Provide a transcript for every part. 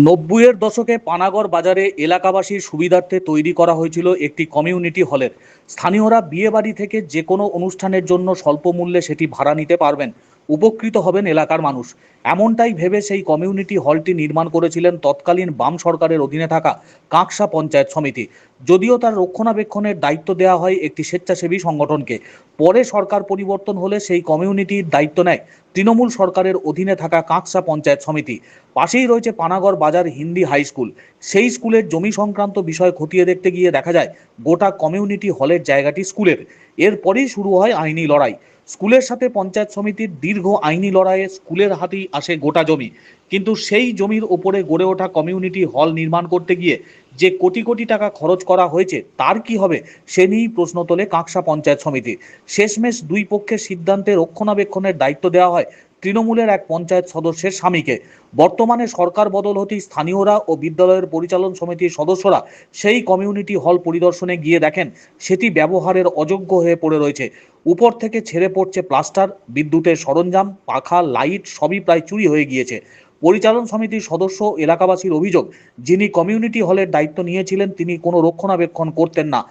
নব্বইয়ের দশকে পানাগড় বাজারে এলাকাবাসীর সুবিধার্থে তৈরি করা হয়েছিল একটি কমিউনিটি হলের। স্থানীয়রা বিয়ে বাড়ি থেকে যে কোনো অনুষ্ঠানের জন্য স্বল্প মূল্যে সেটি ভাড়া নিতে পারবেন, উপকৃত হবেন এলাকার মানুষ। এমনটাই ভেবে সেই কমিউনিটি হলটি নির্মাণ করেছিলেন তৎকালীন বাম সরকারের অধীনে থাকা কাঁকসা পঞ্চায়েত সমিতি। যদিও তার রক্ষণাবেক্ষণের দায়িত্ব দেওয়া হয় একটি স্বেচ্ছাসেবী সংগঠনকে। পরে সরকার পরিবর্তন হলে সেই কমিউনিটির দায়িত্ব নেয় তৃণমূল সরকারের অধীনে থাকা কাঁকসা পঞ্চায়েত সমিতি। পাশেই রয়েছে পানাগড় বাজার হিন্দি হাই স্কুল। সেই স্কুলের জমি সংক্রান্ত বিষয় খতিয়ে দেখতে গিয়ে দেখা যায় গোটা কমিউনিটি হলের জায়গাটি স্কুলের। এরপরেই শুরু হয় আইনি লড়াই। স্কুলের সাথে পঞ্চায়েত সমিতির দীর্ঘ আইনি লড়াইয়ে স্কুলের হাতেই আসে গোটা জমি। কিন্তু সেই জমির ওপরে গড়ে ওঠা কমিউনিটি হল নির্মাণ করতে গিয়ে যে কোটি কোটি টাকা খরচ করা হয়েছে তার কি হবে, সে নিয়েই প্রশ্ন তোলে কাঁকসা পঞ্চায়েত সমিতি। শেষমেশ দুই পক্ষের সিদ্ধান্তে রক্ষণাবেক্ষণের দায়িত্ব দেওয়া হয় তৃণমূলের এক পঞ্চায়েত সদস্যের স্বামীকে। বর্তমানে সরকার বদল হতেই স্থানীয়রা ও বিদ্যালয়ের পরিচালন সমিতির সদস্যরা সেই কমিউনিটি হল পরিদর্শনে গিয়ে দেখেন সেটি ব্যবহারের অযোগ্য হয়ে পড়ে রয়েছে। উপর থেকে ছেড়ে পড়ছে প্লাস্টার, বিদ্যুতের সরঞ্জাম, পাখা, লাইট সবই প্রায় চুরি হয়ে গিয়েছে। পরিচালন সমিতির সদস্য এলাকাবাসীর অভিযোগ, যিনি কমিউনিটি হলের দায়িত্ব নিয়েছিলেন তিনি কোনো রক্ষণাবেক্ষণ করতেন না।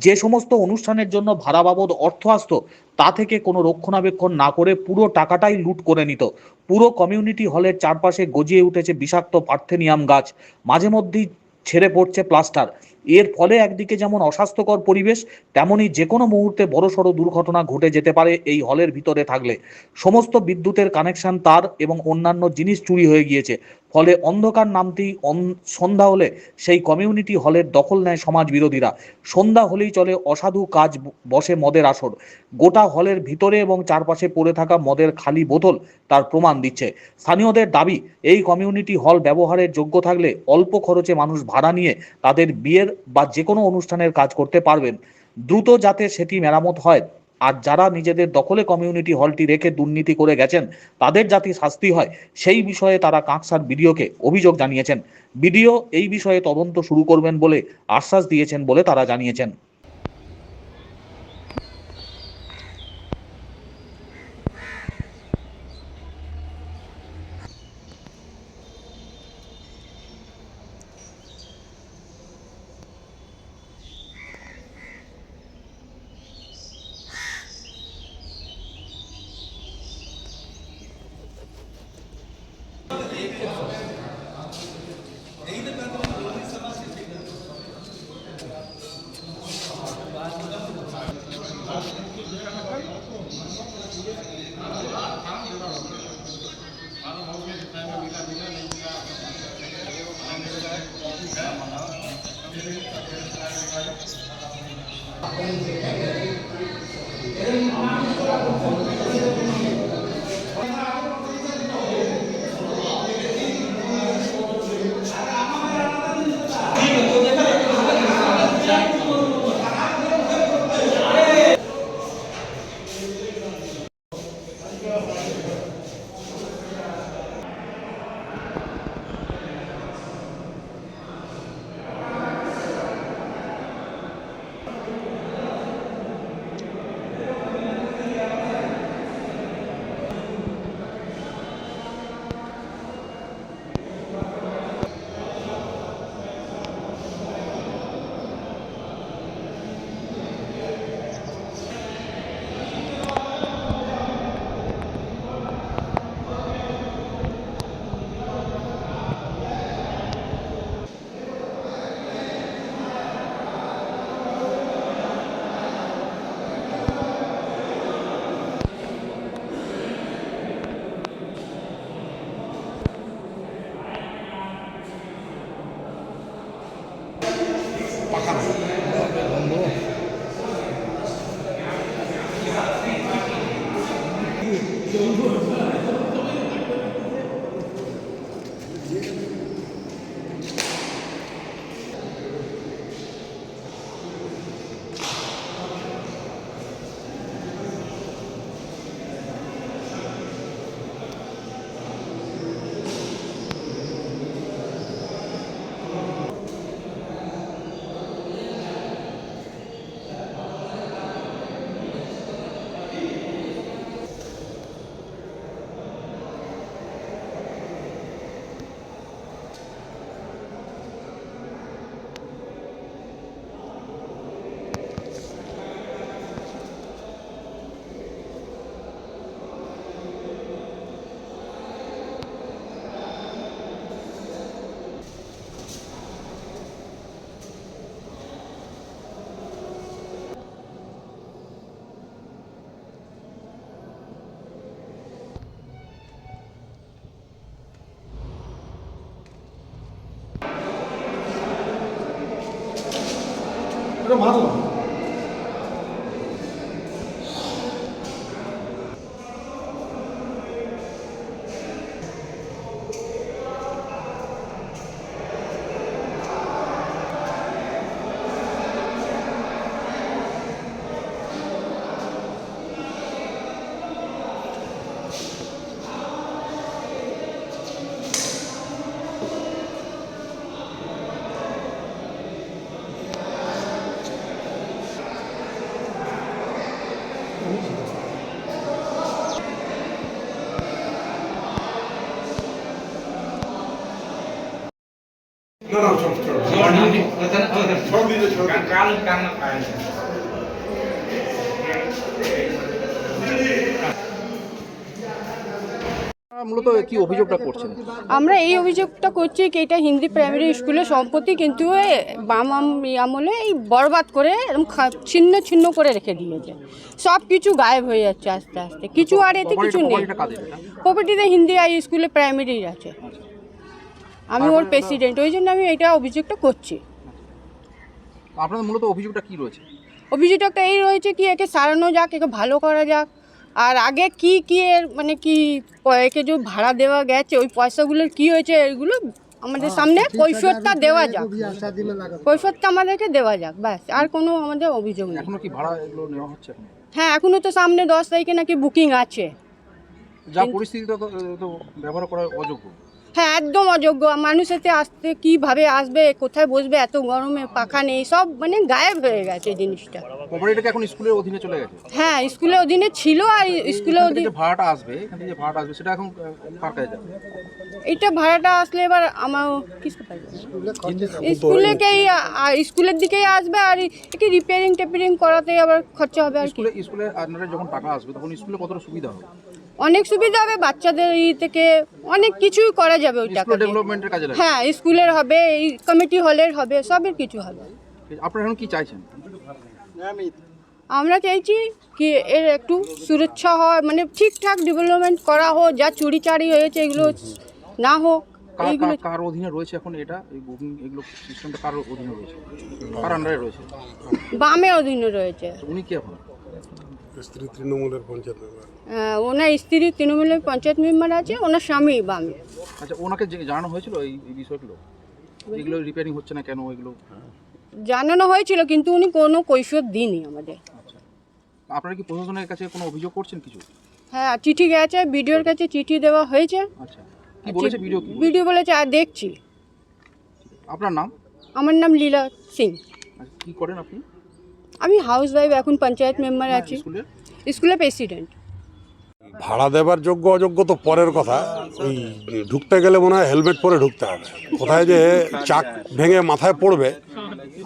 যে সমস্ত অনুষ্ঠানের জন্য ভাড়া বাবদ অর্থ আসতো তা থেকে কোনো রক্ষণাবেক্ষণ না করে পুরো টাকাটাই লুট করে নিত। পুরো কমিউনিটি হলের চারপাশে গজিয়ে উঠেছে বিষাক্ত পার্থেনিয়াম গাছ, মাঝে মধ্যেই ছেড়ে পড়ছে প্লাস্টার। এর ফলে একদিকে যেমন অস্বাস্থ্যকর পরিবেশ, তেমনি যে কোনো মুহূর্তে বড়সড় দুর্ঘটনা ঘটে যেতে পারে এই হলের ভিতরে থাকলে। সমস্ত বিদ্যুতের কানেকশন, তার এবং অন্যান্য জিনিস চুরি হয়ে গিয়েছে। ফলে অন্ধকার নামতেই সন্ধ্যা হলে সেই কমিউনিটি হলের দখল নেয় সমাজ বিরোধীরা। সন্ধ্যা হলেই চলে অসাধু কাজ, বসে মদের আসর। গোটা হলের ভিতরে এবং চারপাশে পড়ে থাকা মদের খালি বোতল তার প্রমাণ দিচ্ছে। স্থানীয়দের দাবি, এই কমিউনিটি হল ব্যবহারের যোগ্য থাকলে অল্প খরচে মানুষ ভাড়া নিয়ে তাদের বিয়ের বা যে কোনো অনুষ্ঠানের কাজ করতে পারবেন। দ্রুত যাতে সেটি মেরামত হয়, আর যারা নিজেদের দখলে কমিউনিটি হলটি রেখে দুর্নীতি করে গেছেন তাদের যাতে শাস্তি হয়, সেই বিষয়ে তারা কাঁকসার বিডিওকে অভিযোগ জানিয়েছেন। বিডিও এই বিষয়ে তদন্ত শুরু করবেন বলে আশ্বাস দিয়েছেন বলে তারা জানিয়েছেন। মূলত কি অভিযোগটা করছেন? আমরা এই অভিযোগটা করছি কি এটা হিন্দি প্রাইমারি স্কুলের সম্পত্তি, কিন্তু বাম আমলে এই বরবাদ করে এরকম ছিন্ন ছিন্ন করে রেখে দিয়েছে। সব কিছু গায়েব হয়ে যাচ্ছে আস্তে আস্তে, কিছু আর এতে কিছু নেই। প্রপার্টিতে হিন্দি হাই স্কুলে প্রাইমারি আছে, আমি ওর প্রেসিডেন্ট, ওই জন্য আমি এটা অভিযোগটা করছি। আপনাদের মূলত অভিযোগটা কি রয়েছে? অভিযোগটা এই রয়েছে কি একে সারানো যাক, একে ভালো করা যাক। আর আগে কি কি এর মানে কি একে যে ভাড়া দেওয়া গেছে ওই পয়সাগুলোর কি হয়েছে এগুলো আমাদের সামনে কৈফিয়তটা দেওয়া যাক, কৈফিয়তটা আমাদেরকে দেওয়া যাক, ব্যাস। আর কোনো আমাদের অভিযোগ নেই। এখনো কি ভাড়া এগুলো নেওয়া হচ্ছে? হ্যাঁ, এখনো তো সামনে 10 তারিখে নাকি বুকিং আছে। যা পরিস্থিতিটা তো ব্যবহার করা অযোগ্য। হ্যাঁ, একদম অযোগ্য। মানুষ এতে আসতে কীভাবে আসবে, কোথায় বসবে, এত গরমে পাখা নেই, সব মানে গায়েব হয়ে গেছে জিনিসটা। প্রপার্টিটা এখন স্কুলের অধীনে চলে গেছে? হ্যাঁ, স্কুলের অধীনে ছিল, আর স্কুলের অধীনে ভাড়াটা আসবে, এখান থেকে যে ভাড়াটা আসবে সেটা এখন কার কাছে যাবে? এইটা ভাড়াটা আসলে এবার আমার স্কুলেকেই স্কুলের দিকেই আসবে, আর কি রিপেয়ারিং টেপারিং করাতে আবার খরচা হবে। আর স্কুলে আপনারা যখন টাকা আসবে তখন স্কুলে কতটা সুবিধা হবে? অনেক সুবিধা হবে, বাচ্চাদের থেকে অনেক কিছুই করা যাবে ওই টাকা ডেভেলপমেন্টের কাজে লাগে। হ্যাঁ, স্কুলের হবে, এই কমিটি হলের হবে, সবের কিছু হবে। আপনারা এখন কি চাইছেন? আমরা চাইছি কি এর একটু সুরক্ষা হয়, মানে ঠিকঠাক ডেভেলপমেন্ট করা হোক, যা চুরি চারি হয়েছে এগুলো না হোক। এইগুলো কার অধীনে রয়েছে এখন এটা? এই বুকিং এগুলো সিস্টেমটা কার অধীনে রয়েছে, কার আন্ডারে রয়েছে? বামের অধীনে রয়েছে। উনি কি এখন? স্ত্রী তৃণমূলের পঞ্চায়েত মেম্বার। ওনার স্ত্রী তৃণমূলের পঞ্চায়েত মেম্বার আছে, ওনার স্বামী বামে। আচ্ছা, ওনাকে জানানো হয়েছিল এই বিষয়গুলো, এগুলো রিপেয়ারিং হচ্ছে না কেন এগুলো? জানানো হয়েছিল, কিন্তু উনি কোনো কৈফিয়ত দিইনি আমাদের। আচ্ছা, আপনারা কি প্রশাসনের কাছে কোনো অভিযোগ করছেন কিছু? হ্যাঁ, চিঠি গেছে, বিডিওর কাছে চিঠি দেওয়া হয়েছে। আচ্ছা, কি বলেছে ভিডিও? ভিডিও বলেছে আর দেখছি। আপনার নাম? আমার নাম লীলা সিং। আচ্ছা, কি করেন আপনি? আমি হাউস ওয়াইফ, এখন পঞ্চায়েত মেম্বার আছি, স্কুলের প্রেসিডেন্ট। ভাড়া দেবার যোগ্য অযোগ্য তো পরের কথা, ওই ঢুকতে গেলে মনে হয় হেলমেট পরে ঢুকতে হবে। কোথায় যে চাক ভেঙে মাথায় পড়বে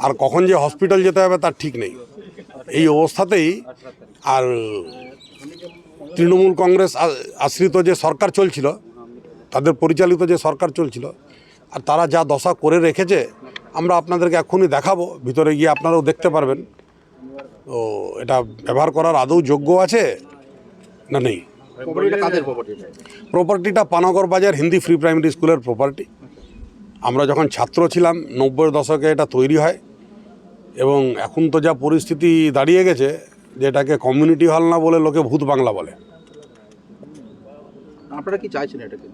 আর কখন যে হসপিটাল যেতে হবে তার ঠিক নেই। এই অবস্থাতেই আর তৃণমূল কংগ্রেস আশ্রিত যে সরকার চলছিল, তাদের পরিচালিত যে সরকার চলছিল, আর তারা যা দশা করে রেখেছে আমরা আপনাদেরকে এক্ষুনি দেখাবো, ভিতরে গিয়ে আপনারাও দেখতে পারবেন। তো এটা ব্যবহার করার আদৌ যোগ্য আছে না নেই? প্রপার্টিটা পানাগড় বাজার হিন্দি ফ্রি প্রাইমারি স্কুলের প্রপার্টি। আমরা যখন ছাত্র ছিলাম 90-এর দশকে এটা তৈরি হয়, এবং এখন তো যা পরিস্থিতি দাঁড়িয়ে গেছে যে এটাকে কমিউনিটি হল না বলে লোকে ভূত বাংলা বলে। আপনারা কি চাইছেন এটাকে?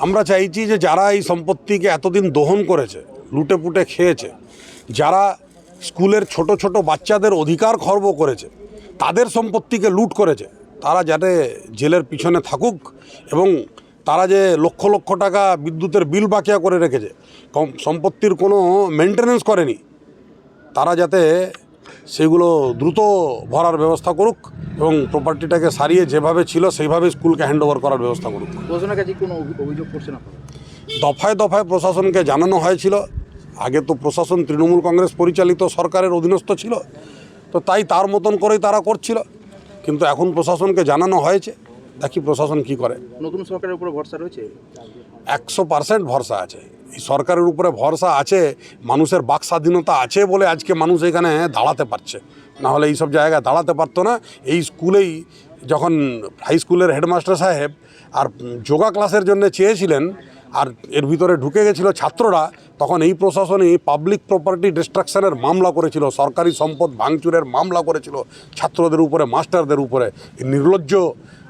আমরা চাইছি যে যারা এই সম্পত্তিকে এতদিন দহন করেছে, লুটে পুটে খেয়েছে, যারা স্কুলের ছোট ছোট বাচ্চাদের অধিকার খর্ব করেছে, তাদের সম্পত্তিকে লুট করেছে, তারা যাতে জেলের পিছনে থাকুক, এবং তারা যে লক্ষ লক্ষ টাকা বিদ্যুতের বিল বাকিয়া করে রেখেছে, সম্পত্তির কোনো মেনটেনেন্স করেনি, তারা যাতে সেগুলো দ্রুত ভরার ব্যবস্থা করুক এবং প্রপার্টিটাকে সারিয়ে যেভাবে ছিল সেইভাবে স্কুলকে হ্যান্ডওভার করার ব্যবস্থা করুক। প্রশাসনের কাছে কোনো অভিযোগ করছেন আপনারা? দফায় দফায় প্রশাসনকে জানানো হয়েছিল। আগে তো প্রশাসন তৃণমূল কংগ্রেস পরিচালিত সরকারের অধীনস্থ ছিল, তো তাই তার মতন করেই তারা করছিল, কিন্তু এখন প্রশাসনকে জানানো হয়েছে, দেখি প্রশাসন কি করে। নতুন সরকারের উপরে ভরসা রয়েছে? 100% ভরসা আছে। এই সরকারের উপরে ভরসা আছে, মানুষের বাক স্বাধীনতা আছে বলে আজকে মানুষ এখানে দাঁড়াতে পারছে, না হলে এইসব জায়গায় দাঁড়াতে পারতো না। এই স্কুলেই যখন হাই স্কুলের হেডমাস্টার সাহেব আর যোগা ক্লাসের জন্য চেয়েছিলেন, আর এর ভিতরে ঢুকে গেছিল ছাত্ররা, তখন এই প্রশাসনই পাবলিক প্রপার্টি ডিস্ট্রাকশনের মামলা করেছিল, সরকারি সম্পদ ভাঙচুরের মামলা করেছিল ছাত্রদের উপরে, মাস্টারদের উপরে। এই নির্লজ্জ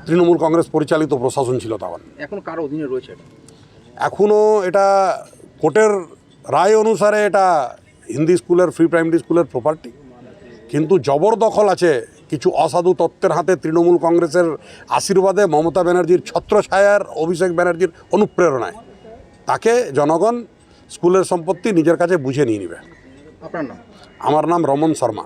তৃণমূল কংগ্রেস পরিচালিত প্রশাসন ছিল তখন। এখন কার অধীনে রয়েছে এটা? এখনও এটা কোর্টের রায় অনুসারে এটা হিন্দি স্কুলের, ফ্রি প্রাইমারি স্কুলের প্রপার্টি, কিন্তু জবরদখল আছে কিছু অসাধু তত্ত্বের হাতে। তৃণমূল কংগ্রেসের আশীর্বাদে, মমতা ব্যানার্জির ছত্রছায়ার, অভিষেক ব্যানার্জির অনুপ্রেরণায় তাকে জনগণ স্কুলের সম্পত্তি নিজের কাছে বুঝে নিয়ে নেবে। আপনার নাম? আমার নাম রমন শর্মা।